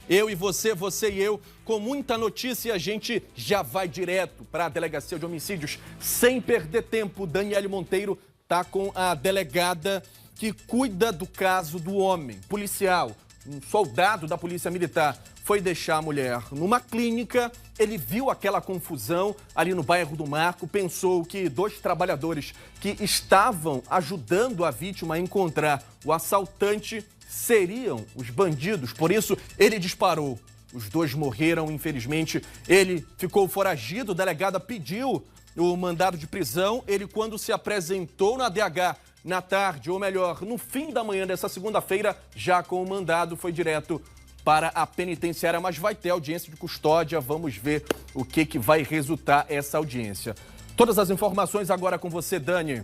Eu e você e eu, com muita notícia, a gente já vai direto para a Delegacia de Homicídios. Sem perder tempo, Daniele Monteiro está com a delegada que cuida do caso do homem, policial, um soldado da Polícia Militar. Foi deixar a mulher numa clínica, ele viu aquela confusão ali no bairro do Marco, pensou que 2 trabalhadores que estavam ajudando a vítima a encontrar o assaltante seriam os bandidos, por isso ele disparou. Os 2 morreram, infelizmente. Ele ficou foragido, a delegada pediu o mandado de prisão. Ele, quando se apresentou na DH na tarde, ou melhor, no fim da manhã dessa segunda-feira, já com o mandado, foi direto para a penitenciária, mas vai ter audiência de custódia. Vamos ver o que vai resultar essa audiência. Todas as informações agora com você, Dani.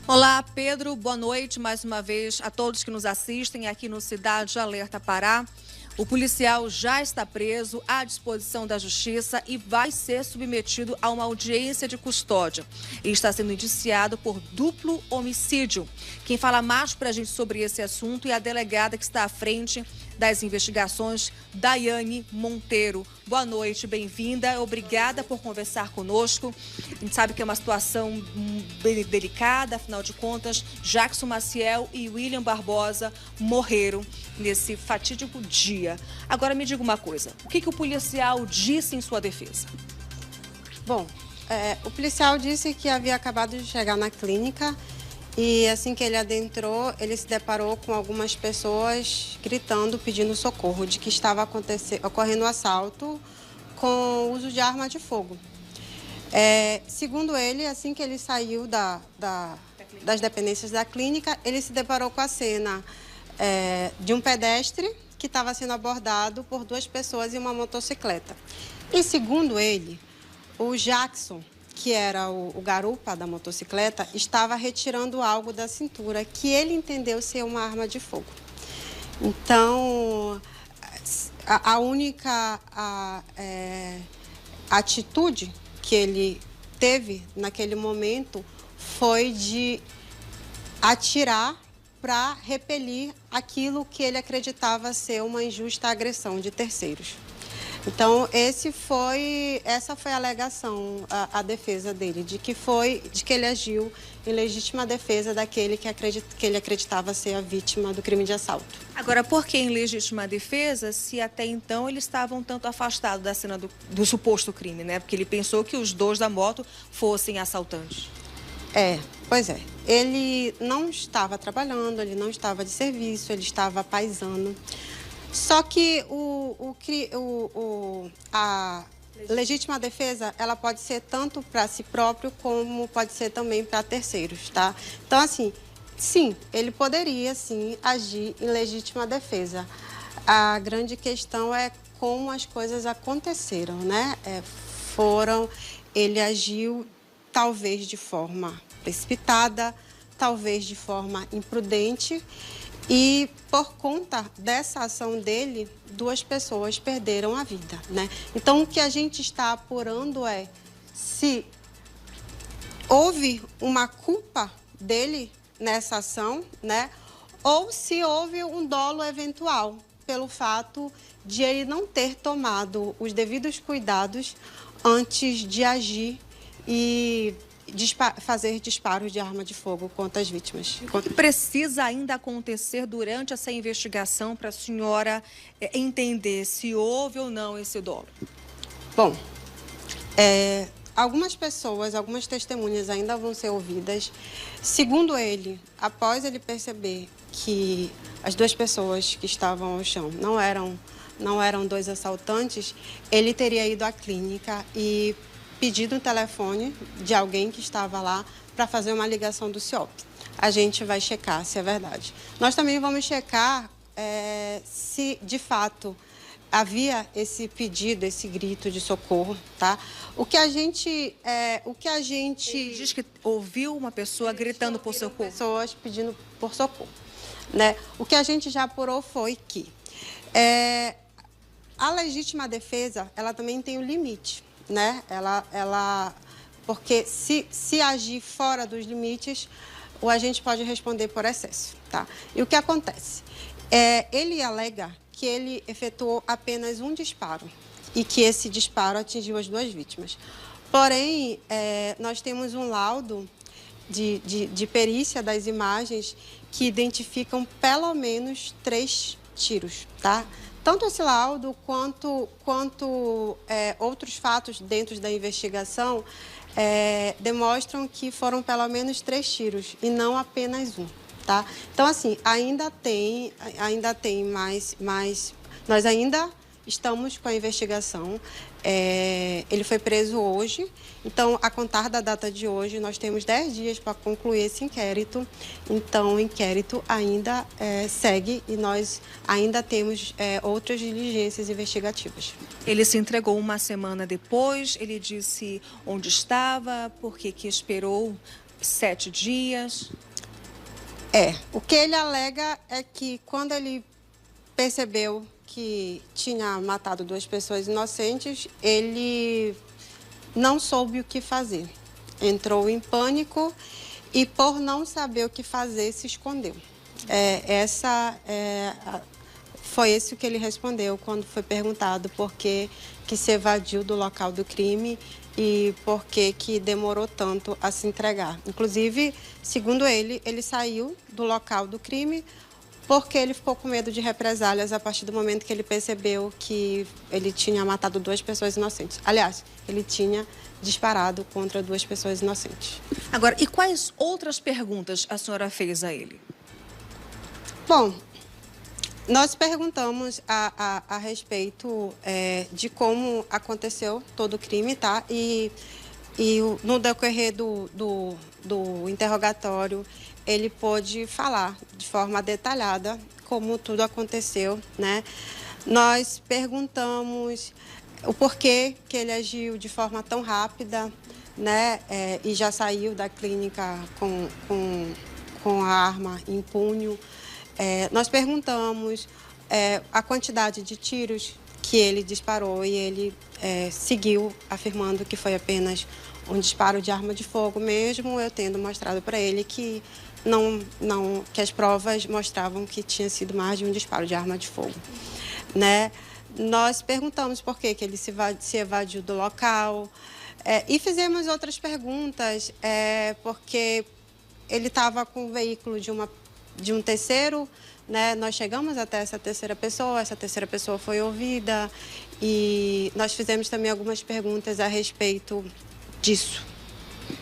Olá, Pedro. Boa noite mais uma vez a todos que nos assistem aqui no Cidade Alerta Pará. O policial já está preso à disposição da Justiça e vai ser submetido a uma audiência de custódia. Ele está sendo indiciado por duplo homicídio. Quem fala mais para a gente sobre esse assunto é a delegada que está à frente das investigações, Daiane Monteiro. Boa noite, bem-vinda. Obrigada por conversar conosco. A gente sabe que é uma situação bem delicada, afinal de contas, Jackson Maciel e William Barbosa morreram nesse fatídico dia. Agora me diga uma coisa, o que o policial disse em sua defesa? Bom, o policial disse que havia acabado de chegar na clínica e assim que ele adentrou, ele se deparou com algumas pessoas gritando, pedindo socorro, de que estava ocorrendo um assalto com uso de arma de fogo. Segundo ele, assim que ele saiu das dependências da clínica, ele se deparou com a cena de um pedestre que estava sendo abordado por 2 pessoas em uma motocicleta. E segundo ele, o Jackson, que era o garupa da motocicleta, estava retirando algo da cintura que ele entendeu ser uma arma de fogo. Então, a única atitude que ele teve naquele momento foi de atirar para repelir aquilo que ele acreditava ser uma injusta agressão de terceiros. Então, essa foi a alegação, a defesa dele, de que ele agiu em legítima defesa daquele que ele acreditava ser a vítima do crime de assalto. Agora, por que em legítima defesa, se até então eles estavam tanto afastados da cena do suposto crime, né? Porque ele pensou que os 2 da moto fossem assaltantes. Pois é. Ele não estava trabalhando, ele não estava de serviço, ele estava paisano. Só que a legítima defesa, ela pode ser tanto para si próprio, como pode ser também para terceiros, tá? Então, assim, sim, ele poderia, sim, agir em legítima defesa. A grande questão é como as coisas aconteceram, né? Ele agiu, talvez de forma precipitada, talvez de forma imprudente, e por conta dessa ação dele, 2 pessoas perderam a vida, né? Então, o que a gente está apurando é se houve uma culpa dele nessa ação, né? Ou se houve um dolo eventual pelo fato de ele não ter tomado os devidos cuidados antes de agir e fazer disparos de arma de fogo contra as vítimas. O que precisa ainda acontecer durante essa investigação para a senhora entender se houve ou não esse dolo? Bom, algumas pessoas, algumas testemunhas ainda vão ser ouvidas. Segundo ele, após ele perceber que as 2 pessoas que estavam ao chão não eram 2 assaltantes, ele teria ido à clínica e pedido um telefone de alguém que estava lá para fazer uma ligação do CIOP. A gente vai checar se é verdade. Nós também vamos checar se, de fato, havia esse pedido, esse grito de socorro, tá? Ele diz que ouviu uma pessoa gritando por socorro. Pessoas pedindo por socorro, né? O que a gente já apurou foi que a legítima defesa, ela também tem um limite, né? Porque se agir fora dos limites, o agente pode responder por excesso, tá? E o que acontece? Ele alega que ele efetuou apenas um disparo e que esse disparo atingiu as 2 vítimas. Porém, nós temos um laudo de perícia das imagens que identificam pelo menos 3 tiros, tá? Tanto esse laudo quanto outros fatos dentro da investigação demonstram que foram pelo menos 3 tiros e não apenas um, tá? Então, assim, ainda tem mais... Nós ainda estamos com a investigação. Ele foi preso hoje, então, a contar da data de hoje, nós temos 10 dias para concluir esse inquérito. Então, o inquérito ainda segue e nós ainda temos outras diligências investigativas. Ele se entregou uma semana depois, ele disse onde estava, por que esperou 7 dias. O que ele alega é que quando ele percebeu que tinha matado 2 pessoas inocentes, ele não soube o que fazer. Entrou em pânico e, por não saber o que fazer, se escondeu. Foi esse o que ele respondeu quando foi perguntado por que se evadiu do local do crime e por que demorou tanto a se entregar. Inclusive, segundo ele saiu do local do crime porque ele ficou com medo de represálias a partir do momento que ele percebeu que ele tinha matado 2 pessoas inocentes. Aliás, ele tinha disparado contra 2 pessoas inocentes. Agora, e quais outras perguntas a senhora fez a ele? Bom, nós perguntamos a respeito de como aconteceu todo o crime, tá? E no decorrer do interrogatório, ele pôde falar de forma detalhada como tudo aconteceu, né? Nós perguntamos o porquê que ele agiu de forma tão rápida, né? E já saiu da clínica com a arma em punho. Nós perguntamos a quantidade de tiros que ele disparou e ele seguiu afirmando que foi apenas um disparo de arma de fogo, mesmo eu tendo mostrado para ele que que as provas mostravam que tinha sido mais de um disparo de arma de fogo, né? Nós perguntamos por que ele se evadiu do local e fizemos outras perguntas, porque ele estava com o veículo de um terceiro, né? Nós chegamos até essa terceira pessoa foi ouvida e nós fizemos também algumas perguntas a respeito disso.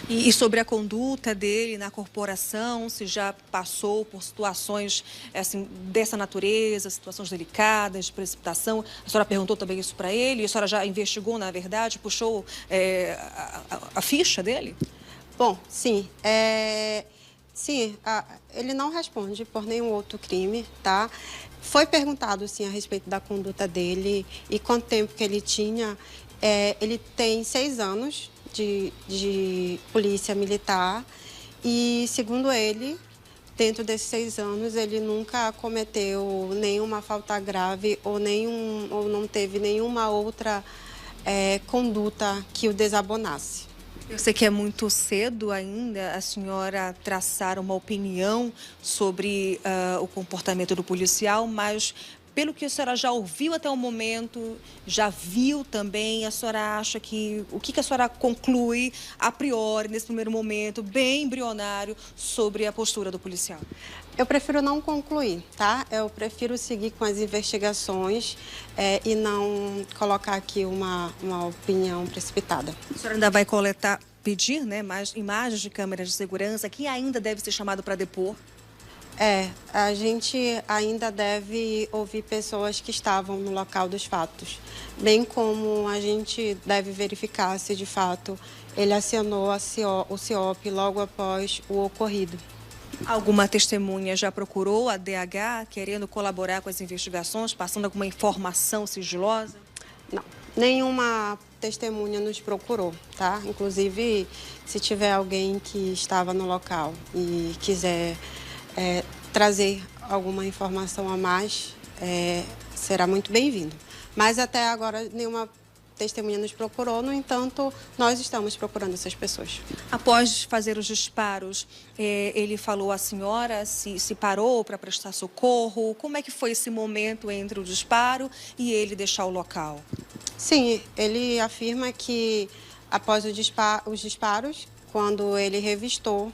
E sobre a conduta dele na corporação, se já passou por situações assim, dessa natureza, situações delicadas, de precipitação. A senhora perguntou também isso para ele? A senhora já investigou, na verdade, puxou a ficha dele? Bom, sim. Sim, ele não responde por nenhum outro crime, tá? Foi perguntado, sim, a respeito da conduta dele e quanto tempo que ele tinha. Ele tem 6 anos de polícia militar e, segundo ele, dentro desses 6 anos, ele nunca cometeu nenhuma falta grave ou não teve nenhuma outra conduta que o desabonasse. Eu sei que é muito cedo ainda a senhora traçar uma opinião sobre o comportamento do policial, mas pelo que a senhora já ouviu até o momento, já viu também, a senhora acha que... O que a senhora conclui a priori, nesse primeiro momento, bem embrionário, sobre a postura do policial? Eu prefiro não concluir, tá? Eu prefiro seguir com as investigações e não colocar aqui uma opinião precipitada. A senhora ainda vai pedir, né, mais imagens de câmeras de segurança, que ainda deve ser chamado para depor? A gente ainda deve ouvir pessoas que estavam no local dos fatos, bem como a gente deve verificar se, de fato, ele acionou o CIOP logo após o ocorrido. Alguma testemunha já procurou a DH, querendo colaborar com as investigações, passando alguma informação sigilosa? Não, nenhuma testemunha nos procurou, tá? Inclusive, se tiver alguém que estava no local e quiser trazer alguma informação a mais, será muito bem-vindo. Mas até agora nenhuma testemunha nos procurou, no entanto, nós estamos procurando essas pessoas. Após fazer os disparos, ele falou à senhora se parou para prestar socorro? Como é que foi esse momento entre o disparo e ele deixar o local? Sim, ele afirma que após os disparos, quando ele revistou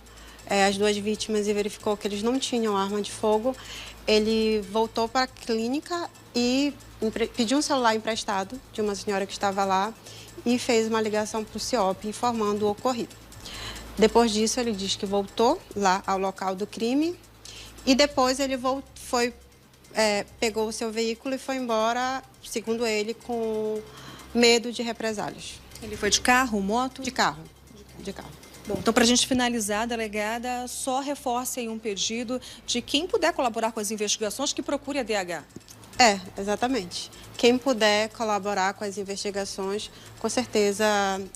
as duas vítimas e verificou que eles não tinham arma de fogo, ele voltou para a clínica e pediu um celular emprestado de uma senhora que estava lá e fez uma ligação para o CIOP informando o ocorrido. Depois disso, ele diz que voltou lá ao local do crime e depois ele pegou o seu veículo e foi embora, segundo ele, com medo de represálias. Ele foi de carro, moto? De carro. De carro. Bom, então, para a gente finalizar, delegada, só reforce aí um pedido de quem puder colaborar com as investigações, que procure a DH. Exatamente. Quem puder colaborar com as investigações, com certeza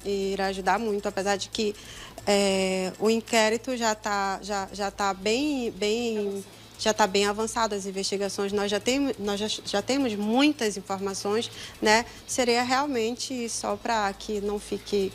irá ajudar muito, apesar de que o inquérito já tá bem avançado, as investigações, nós já temos muitas informações, né? Seria realmente só para que não fique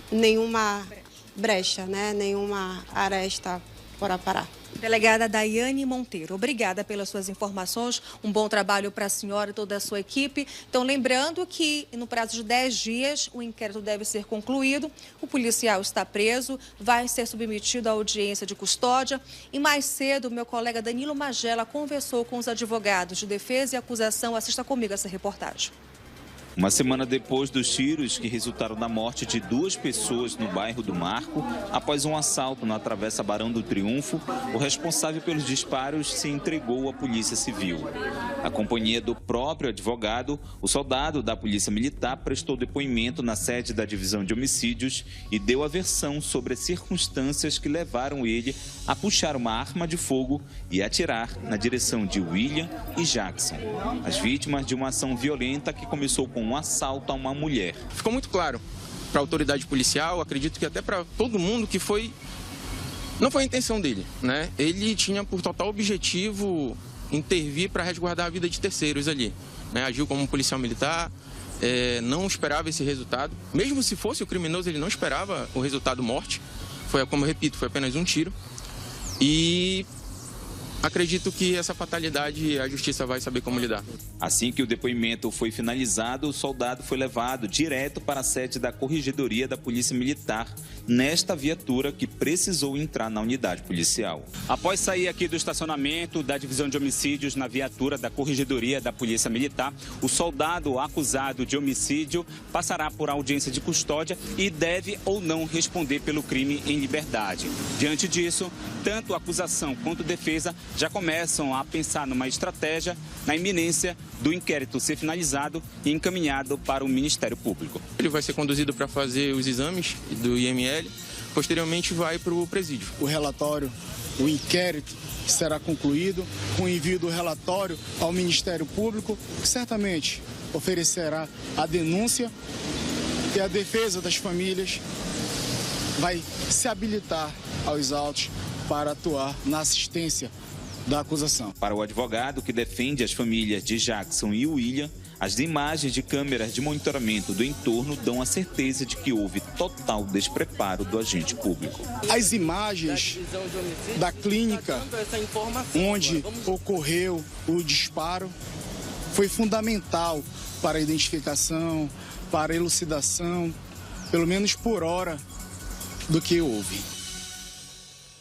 nenhuma brecha, né? Nenhuma aresta por aparar. Delegada Daiane Monteiro, obrigada pelas suas informações, um bom trabalho para a senhora e toda a sua equipe. Então, lembrando que no prazo de 10 dias o inquérito deve ser concluído, o policial está preso, vai ser submetido à audiência de custódia e mais cedo o meu colega Danilo Magela conversou com os advogados de defesa e acusação. Assista comigo essa reportagem. Uma semana depois dos tiros que resultaram na morte de 2 pessoas no bairro do Marco, após um assalto na Travessa Barão do Triunfo, o responsável pelos disparos se entregou à Polícia Civil. A companhia do próprio advogado, o soldado da Polícia Militar, prestou depoimento na sede da Divisão de Homicídios e deu a versão sobre as circunstâncias que levaram ele a puxar uma arma de fogo e atirar na direção de William e Jackson, as vítimas de uma ação violenta que começou com um assalto a uma mulher. Ficou muito claro para a autoridade policial, acredito que até para todo mundo, que não foi a intenção dele, né? Ele tinha por total objetivo intervir para resguardar a vida de terceiros ali, né? Agiu como um policial militar, não esperava esse resultado. Mesmo se fosse o criminoso, ele não esperava o resultado morte. Foi, como eu repito, foi apenas um tiro. E acredito que essa fatalidade a justiça vai saber como lidar. Assim que o depoimento foi finalizado, o soldado foi levado direto para a sede da Corregedoria da Polícia Militar, nesta viatura que precisou entrar na unidade policial. Após sair aqui do estacionamento da Divisão de Homicídios na viatura da Corregedoria da Polícia Militar, o soldado acusado de homicídio passará por audiência de custódia e deve ou não responder pelo crime em liberdade. Diante disso, tanto a acusação quanto a defesa já começam a pensar numa estratégia na iminência do inquérito ser finalizado e encaminhado para o Ministério Público. Ele vai ser conduzido para fazer os exames do IML, posteriormente vai para o presídio. O relatório, o inquérito será concluído com o envio do relatório ao Ministério Público, que certamente oferecerá a denúncia e a defesa das famílias vai se habilitar aos autos para atuar na assistência da acusação. Para o advogado que defende as famílias de Jackson e William, as imagens de câmeras de monitoramento do entorno dão a certeza de que houve total despreparo do agente público. As imagens da clínica onde ocorreu o disparo foi fundamental para a identificação, para a elucidação, pelo menos por hora, do que houve.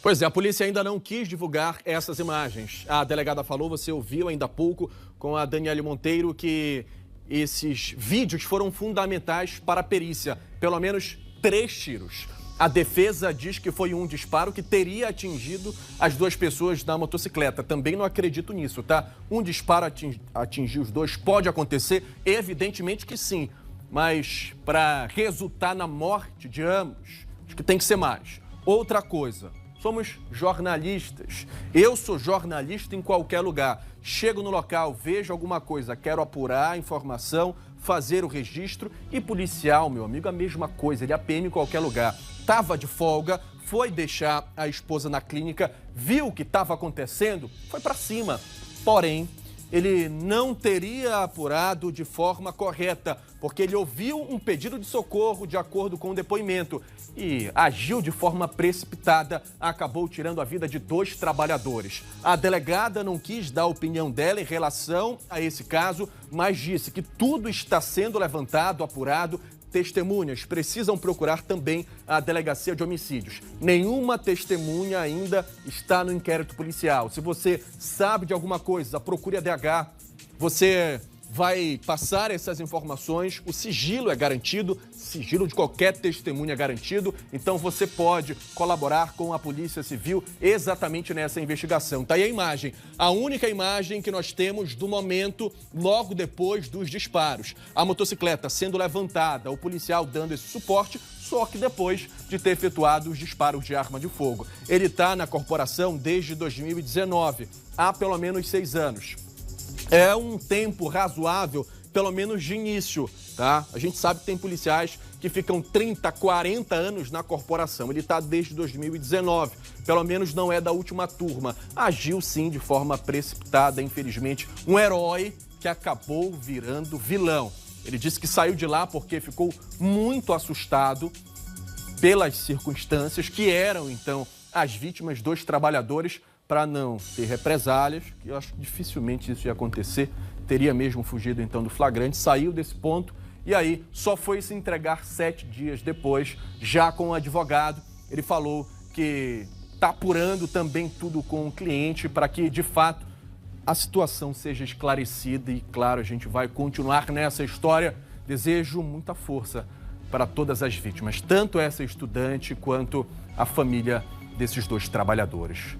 Pois é, a polícia ainda não quis divulgar essas imagens. A delegada falou, você ouviu ainda há pouco com a Daniele Monteiro, que esses vídeos foram fundamentais para a perícia. Pelo menos 3 tiros. A defesa diz que foi um disparo que teria atingido as 2 pessoas na motocicleta. Também não acredito nisso, tá? Um disparo atingir os 2 pode acontecer? Evidentemente que sim. Mas para resultar na morte de ambos, acho que tem que ser mais. Outra coisa. Somos jornalistas. Eu sou jornalista em qualquer lugar. Chego no local, vejo alguma coisa, quero apurar a informação, fazer o registro. E policial, meu amigo, a mesma coisa. Ele é PM em qualquer lugar. Tava de folga, foi deixar a esposa na clínica, viu o que estava acontecendo, foi para cima. Porém, ele não teria apurado de forma correta, porque ele ouviu um pedido de socorro de acordo com o depoimento e agiu de forma precipitada, acabou tirando a vida de 2 trabalhadores. A delegada não quis dar a opinião dela em relação a esse caso, mas disse que tudo está sendo levantado, apurado. Testemunhas precisam procurar também a Delegacia de Homicídios. Nenhuma testemunha ainda está no inquérito policial. Se você sabe de alguma coisa, procure a DH. Você vai passar essas informações, o sigilo é garantido, sigilo de qualquer testemunha é garantido, então você pode colaborar com a Polícia Civil exatamente nessa investigação. Tá aí a imagem, a única imagem que nós temos do momento logo depois dos disparos. A motocicleta sendo levantada, o policial dando esse suporte, só que depois de ter efetuado os disparos de arma de fogo. Ele está na corporação desde 2019, há pelo menos 6 anos. É um tempo razoável, pelo menos de início, tá? A gente sabe que tem policiais que ficam 30, 40 anos na corporação. Ele está desde 2019, pelo menos não é da última turma. Agiu sim de forma precipitada, infelizmente, um herói que acabou virando vilão. Ele disse que saiu de lá porque ficou muito assustado pelas circunstâncias que eram, então, as vítimas dos trabalhadores, para não ter represálias, que eu acho que dificilmente isso ia acontecer, teria mesmo fugido então do flagrante, saiu desse ponto e aí só foi se entregar 7 dias depois, já com o advogado. Ele falou que está apurando também tudo com o cliente para que, de fato, a situação seja esclarecida e, claro, a gente vai continuar nessa história. Desejo muita força para todas as vítimas, tanto essa estudante quanto a família desses 2 trabalhadores.